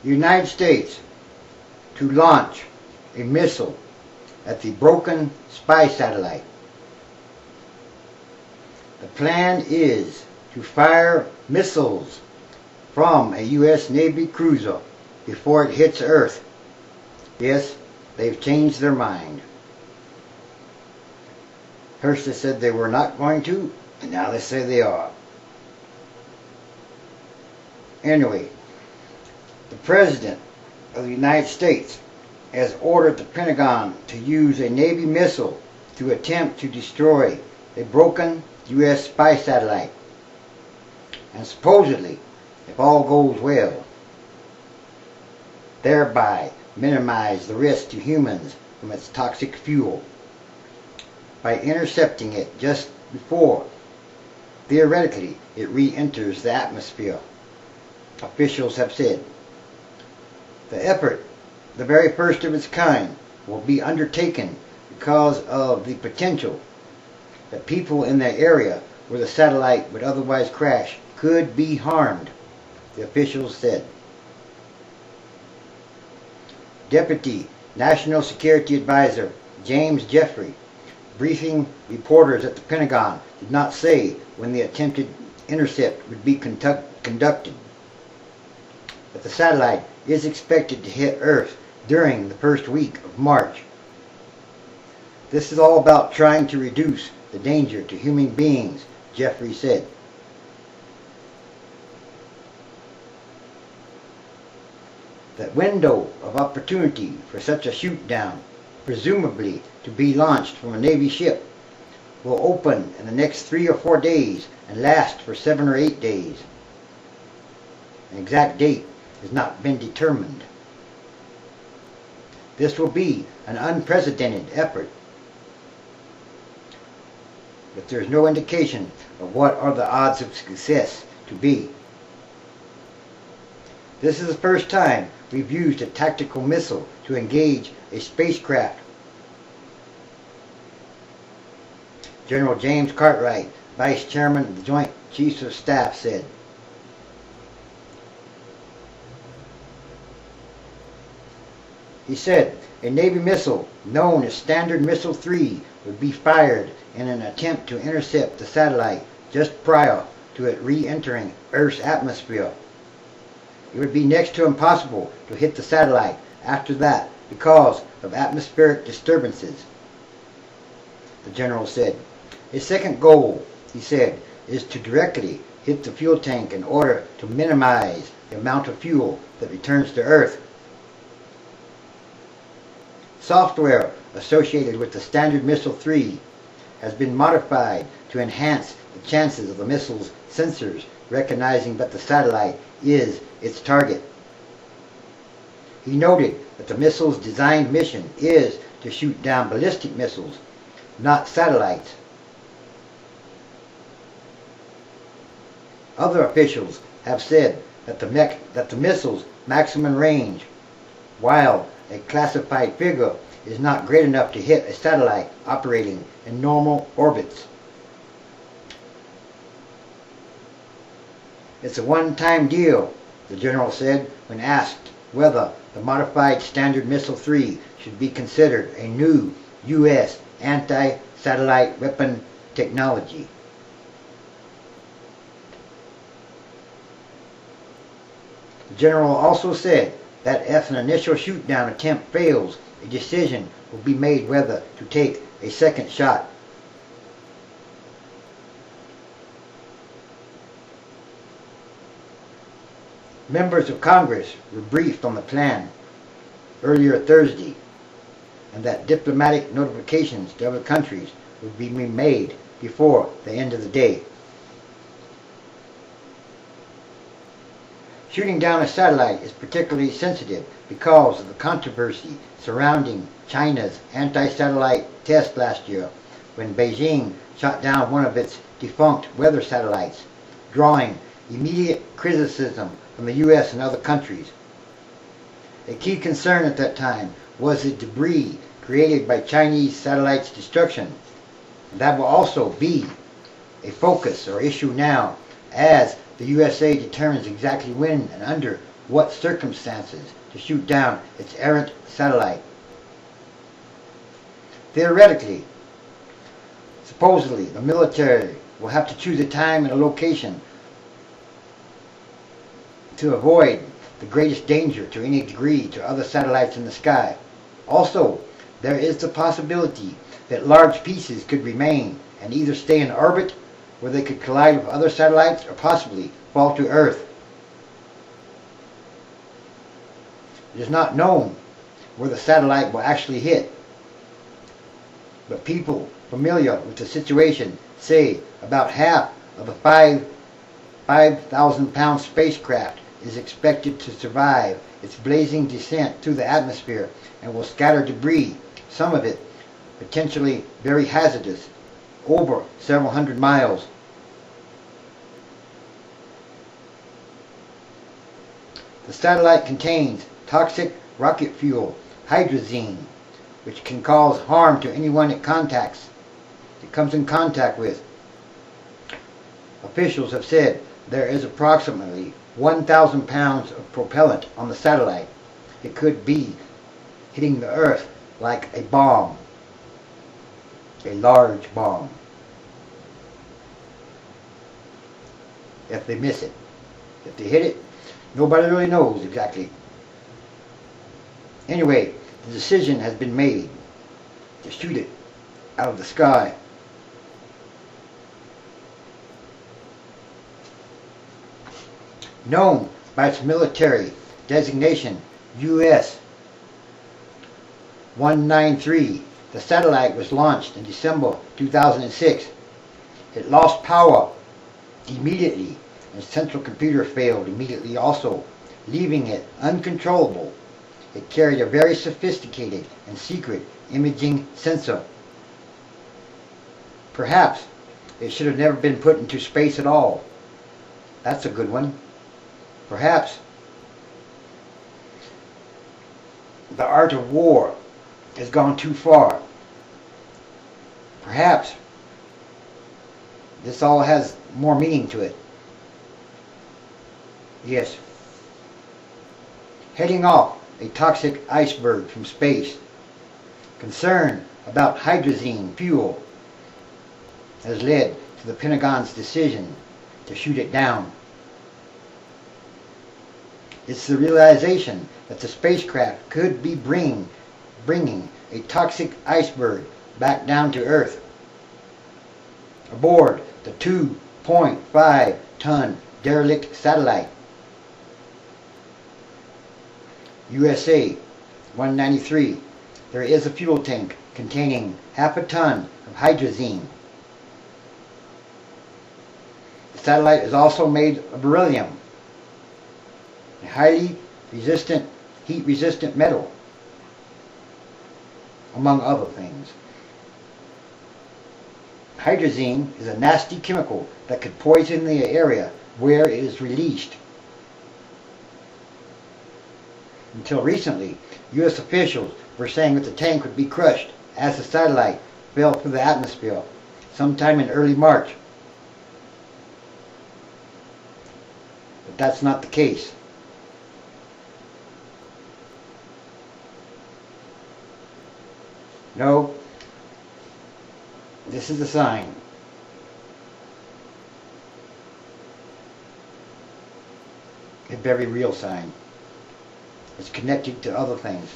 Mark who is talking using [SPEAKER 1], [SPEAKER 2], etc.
[SPEAKER 1] the United States to launch a missile at the broken spy satellite. The plan is to fire missiles from a U.S. Navy cruiser before it hits Earth. Yes, they've changed their mind. First they said they were not going to, and now they say they are. Anyway, the President of the United States has ordered the Pentagon to use a Navy missile to attempt to destroy a broken U.S. spy satellite. And supposedly, if all goes well, thereby minimize the risk to humans from its toxic fuel by intercepting it just before, theoretically, it re-enters the atmosphere, officials have said. The effort, the very first of its kind, will be undertaken because of the potential that people in the area where the satellite would otherwise crash could be harmed, the officials said. Deputy National Security Advisor James Jeffrey, briefing reporters at the Pentagon, did not say when the attempted intercept would be conducted. But the satellite is expected to hit Earth during the first week of March. This is all about trying to reduce the danger to human beings, Jeffrey said. The window of opportunity for such a shoot-down, presumably to be launched from a Navy ship, will open in the next 3 or 4 days and last for 7 or 8 days. An exact date has not been determined. This will be an unprecedented effort, but there is no indication of what are the odds of success to be. This is the first time we've used a tactical missile to engage a spacecraft. General James Cartwright, Vice Chairman of the Joint Chiefs of Staff, said. He said a Navy missile known as Standard Missile 3 would be fired in an attempt to intercept the satellite just prior to it re-entering Earth's atmosphere. It would be next to impossible to hit the satellite after that because of atmospheric disturbances, the general said. His second goal, he said, is to directly hit the fuel tank in order to minimize the amount of fuel that returns to Earth. Software associated with the Standard Missile 3 has been modified to enhance the chances of the missile's sensors recognizing that the satellite is its target. He noted that the missile's designed mission is to shoot down ballistic missiles, not satellites. Other officials have said that the missile's maximum range, while a classified figure, is not great enough to hit a satellite operating in normal orbits. It's a one-time deal, the general said when asked whether the modified Standard Missile 3 should be considered a new U.S. anti-satellite weapon technology. The general also said that if an initial shoot-down attempt fails, a decision will be made whether to take a second shot. Members of Congress were briefed on the plan earlier Thursday, and that diplomatic notifications to other countries would be made before the end of the day. Shooting down a satellite is particularly sensitive because of the controversy surrounding China's anti-satellite test last year when Beijing shot down one of its defunct weather satellites, drawing immediate criticism from the U.S. and other countries. A key concern at that time was the debris created by Chinese satellites' destruction. That will also be a focus or issue now as the U.S.A. determines exactly when and under what circumstances to shoot down its errant satellite. Theoretically, supposedly, the military will have to choose a time and a location to avoid the greatest danger to any degree to other satellites in the sky. Also, there is the possibility that large pieces could remain and either stay in orbit where they could collide with other satellites or possibly fall to Earth. It is not known where the satellite will actually hit, but people familiar with the situation say about half of a 5,000-pound spacecraft is expected to survive its blazing descent through the atmosphere and will scatter debris, some of it potentially very hazardous, over several hundred miles. The satellite contains toxic rocket fuel, hydrazine, which can cause harm to anyone it comes in contact with. Officials have said there is approximately 1,000 pounds of propellant on the satellite. It could be hitting the Earth like a bomb, a large bomb, if they miss it. If they hit it, nobody really knows exactly. Anyway, the decision has been made to shoot it out of the sky. Known by its military designation U.S.A, the satellite was launched in December 2006. It lost power immediately, and its central computer failed immediately also, leaving it uncontrollable. It carried a very sophisticated and secret imaging sensor. Perhaps it should have never been put into space at all. That's a good one. Perhaps the art of war has gone too far. Perhaps this all has more meaning to it. Yes. Heading off a toxic iceberg from space. Concern about hydrazine fuel has led to the Pentagon's decision to shoot it down. It's the realization that the spacecraft could be bringing a toxic iceberg back down to Earth aboard the 2.5-ton derelict satellite. U.S.A. 193. There is a fuel tank containing half a ton of hydrazine. The satellite is also made of beryllium, a highly resistant, heat-resistant metal, among other things. Hydrazine is a nasty chemical that could poison the area where it is released. Until recently, U.S. officials were saying that the tank would be crushed as the satellite fell through the atmosphere sometime in early March. But that's not the case. No, this is a sign. A very real sign. It's connected to other things.